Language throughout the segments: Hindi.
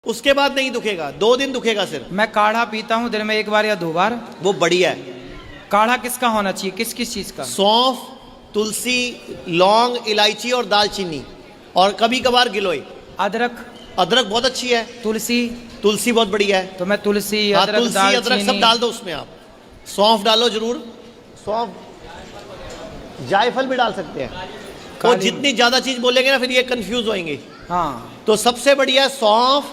उसके बाद नहीं दुखेगा, 2 दिन दुखेगा सिर्फ। मैं काढ़ा पीता हूँ दिन में 1 बार या 2 बार। वो बढ़िया है। काढ़ा किसका होना चाहिए, किस किस चीज का? सौंफ, तुलसी, लौंग, इलायची और दालचीनी, और कभी कभार गिलोय। अदरक? अदरक बहुत अच्छी है। तुलसी? तुलसी बहुत बढ़िया है। तो मैं तुलसी, हाँ, अदरक, तुलसी अदरक सब दालचीनी डाल दो उसमें। आप सौंफ डालो जरूर, सौंफ, जायफल भी डाल सकते हैं। वो काली- जितनी ज्यादा चीज बोलेंगे ना फिर ये कंफ्यूज होंगे। हाँ, तो सबसे बढ़िया सौंफ,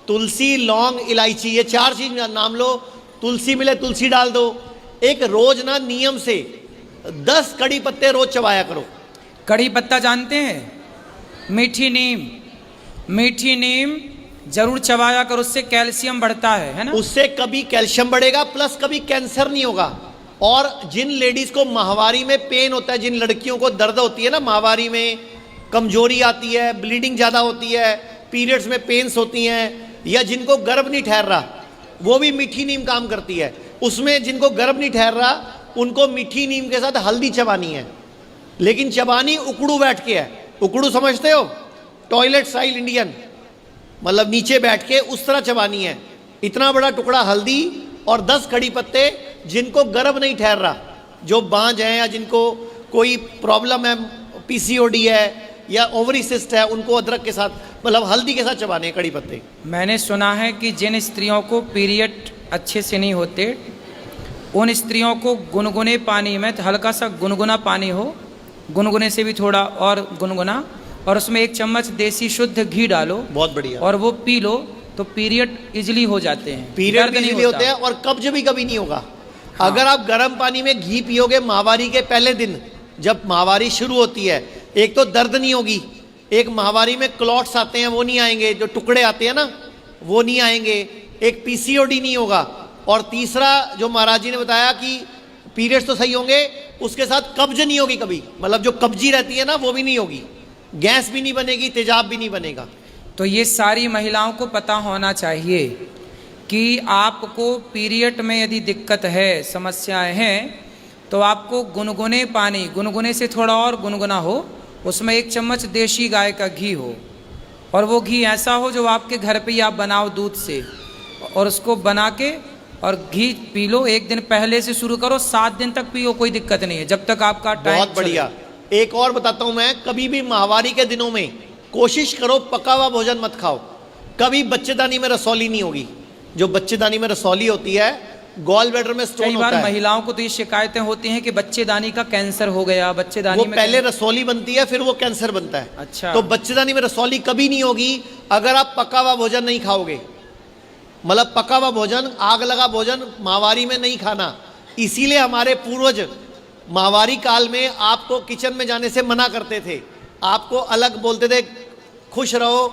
तुलसी, लौंग, इलायची, ये 4 चीज नाम लो। तुलसी मिले तुलसी डाल दो। एक रोज ना नियम से 10 कड़ी पत्ते रोज चबाया करो। कड़ी पत्ता जानते हैं? मीठी नीम, मीठी नीम जरूर चबाया कर, उससे कैल्शियम बढ़ता है ना? उससे कभी कैल्शियम बढ़ेगा, प्लस कभी कैंसर नहीं होगा। और जिन लेडीज को माहवारी में पेन होता है, जिन लड़कियों को दर्द होती है ना, माहवारी में कमजोरी आती है, ब्लीडिंग ज़्यादा होती है, पीरियड्स में पेन्स होती हैं, या जिनको गर्भ नहीं ठहर रहा, वो भी मीठी नीम काम करती है। उसमें जिनको गर्भ नहीं ठहर रहा उनको मीठी नीम के साथ हल्दी चबानी है, लेकिन चबानी उकड़ू बैठ के है। उकड़ू समझते हो? टॉयलेट स्टाइल इंडियन, मतलब नीचे बैठ के उस तरह चबानी है। इतना बड़ा टुकड़ा हल्दी और 10 कड़ी पत्ते। जिनको गर्भ नहीं ठहर रहा, जो बांझ हैं या जिनको कोई प्रॉब्लम है, पीसीओडी है या ओवरी सिस्ट है, उनको अदरक के साथ, मतलब हल्दी के साथ चबाने हैं कड़ी पत्ते। मैंने सुना है कि जिन स्त्रियों को पीरियड अच्छे से नहीं होते, उन स्त्रियों को गुनगुने पानी में, हल्का सा गुनगुना पानी हो, गुनगुने से भी थोड़ा और गुनगुना, और उसमें 1 चम्मच देसी शुद्ध घी डालो, बहुत बढ़िया, और वो पी लो, तो पीरियड इजीली हो जाते हैं। पीरियड दर्द भी नहीं इजीली होते हैं और कब्ज भी कभी नहीं होगा। अगर आप गर्म पानी में घी पियोगे माहवारी के पहले दिन, जब माहवारी शुरू होती है, एक तो दर्द नहीं होगी, एक माहवारी में क्लॉट्स आते हैं वो नहीं आएंगे, जो टुकड़े आते हैं ना वो नहीं आएंगे, एक पीसीओडी नहीं होगा, और तीसरा जो महाराज जी ने बताया कि पीरियड्स तो सही होंगे, उसके साथ कब्ज नहीं होगी कभी, मतलब जो कब्जी रहती है ना वो भी नहीं होगी, गैस भी नहीं बनेगी, तेजाब भी नहीं बनेगा। तो ये सारी महिलाओं को पता होना चाहिए कि आपको पीरियड में यदि दिक्कत है, समस्याएं हैं, तो आपको गुनगुने पानी, गुनगुने से थोड़ा और गुनगुना हो, उसमें 1 चम्मच देशी गाय का घी हो, और वो घी ऐसा हो जो आपके घर पे ही आप बनाओ दूध से, और उसको बना के और घी पी लो। 1 दिन पहले से शुरू करो, 7 दिन तक पियो, कोई दिक्कत नहीं है, जब तक आपका टाइम। बहुत बढ़िया। एक और बताता हूं मैं, कभी भी माहवारी के दिनों में कोशिश करो पका हुआ भोजन मत खाओ। कभी बच्चेदानी में रसौली नहीं होगी। जो बच्चेदानी में रसौली होती है, गॉल ब्लैडर में स्टोन कई होता बार है। महिलाओं को तो ये शिकायतें होती हैं कि बच्चेदानी का कैंसर हो गया, बच्चेदानी वो में पहले रसौली बनती है फिर वो कैंसर बनता है। अच्छा। तो बच्चेदानी में रसौली कभी नहीं होगी अगर आप पका हुआ भोजन नहीं खाओगे। मतलब पका हुआ भोजन, आग लगा भोजन माहवारी में नहीं खाना। इसीलिए हमारे पूर्वज माहवारी काल में आपको किचन में जाने से मना करते थे, आपको अलग बोलते थे, खुश रहो।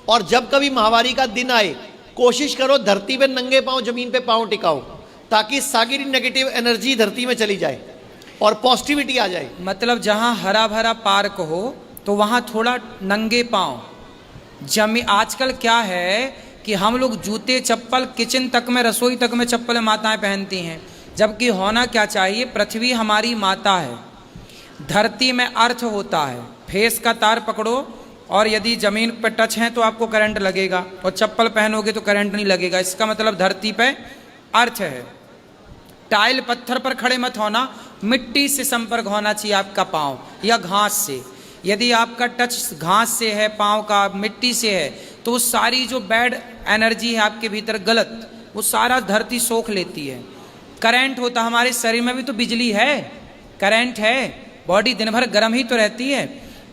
और जब कभी माहवारी का दिन आए, कोशिश करो धरती पे नंगे पांव जमीन पे पांव टिकाओ, ताकि सारी नेगेटिव एनर्जी धरती में चली जाए और पॉजिटिविटी आ जाए। मतलब जहाँ हरा भरा पार्क हो तो वहाँ थोड़ा नंगे पांव जमी। आजकल क्या है कि हम लोग जूते चप्पल, किचन तक में, रसोई तक में चप्पल माताएं पहनती हैं, जबकि होना क्या चाहिए, पृथ्वी हमारी माता है, धरती में अर्थ होता है। फेस का तार पकड़ो, और यदि ज़मीन पर टच है तो आपको करंट लगेगा, और चप्पल पहनोगे तो करंट नहीं लगेगा। इसका मतलब धरती पे अर्थ है। टाइल पत्थर पर खड़े मत होना, मिट्टी से संपर्क होना चाहिए आपका पाँव, या घास से। यदि आपका टच घास से है, पाँव का मिट्टी से है, तो सारी जो बैड एनर्जी है आपके भीतर गलत, वो सारा धरती सोख लेती है। करंट होता, हमारे शरीर में भी तो बिजली है, करंट है, बॉडी दिन भर गर्म ही तो रहती है।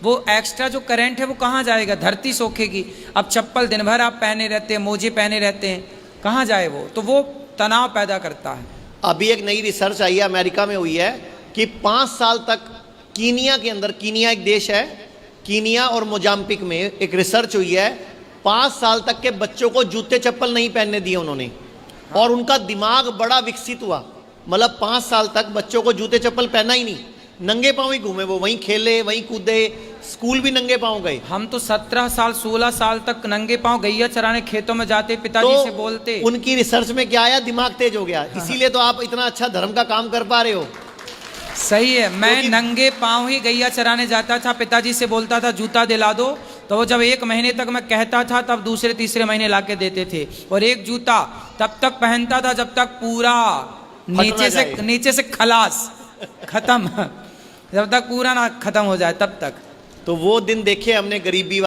वो एक्स्ट्रा जो करंट है वो कहाँ जाएगा? धरती सोखेगी। अब चप्पल दिन भर आप पहने रहते हैं, मोजे पहने रहते हैं, कहाँ जाए वो? तो वो तनाव पैदा करता है। अभी एक नई रिसर्च आई है, अमेरिका में हुई है, कि 5 साल तक कीनिया के अंदर, कीनिया एक देश है, कीनिया और मोजाम्बिक में एक रिसर्च हुई है, 5 साल तक के बच्चों को जूते चप्पल नहीं पहनने दिए उन्होंने, और उनका दिमाग बड़ा विकसित हुआ। मतलब 5 साल तक बच्चों को जूते चप्पल पहना ही नहीं, नंगे पांव ही घूमे, वो वहीं खेले, वहीं कूदे, स्कूल भी नंगे पांव गए। हम तो 17 साल 16 साल तक नंगे पांव गैया चराने खेतों में जाते, पिताजी से बोलते। उनकी रिसर्च में क्या आया, दिमाग तेज हो गया। इसीलिए तो आप इतना अच्छा धर्म का काम कर पा रहे हो। सही है। मैं नंगे पांव ही गैया चराने जाता था, पिताजी से बोलता था जूता दिला दो, तो वो जब 1 महीने तक मैं कहता था तब दूसरे तीसरे महीने लाके देते थे। और एक जूता तब तक पहनता था जब तक पूरा नीचे से खलास खत्म, जब तक पूरा ना खत्म हो जाए तब तक। तो वो दिन देखे हमने गरीबी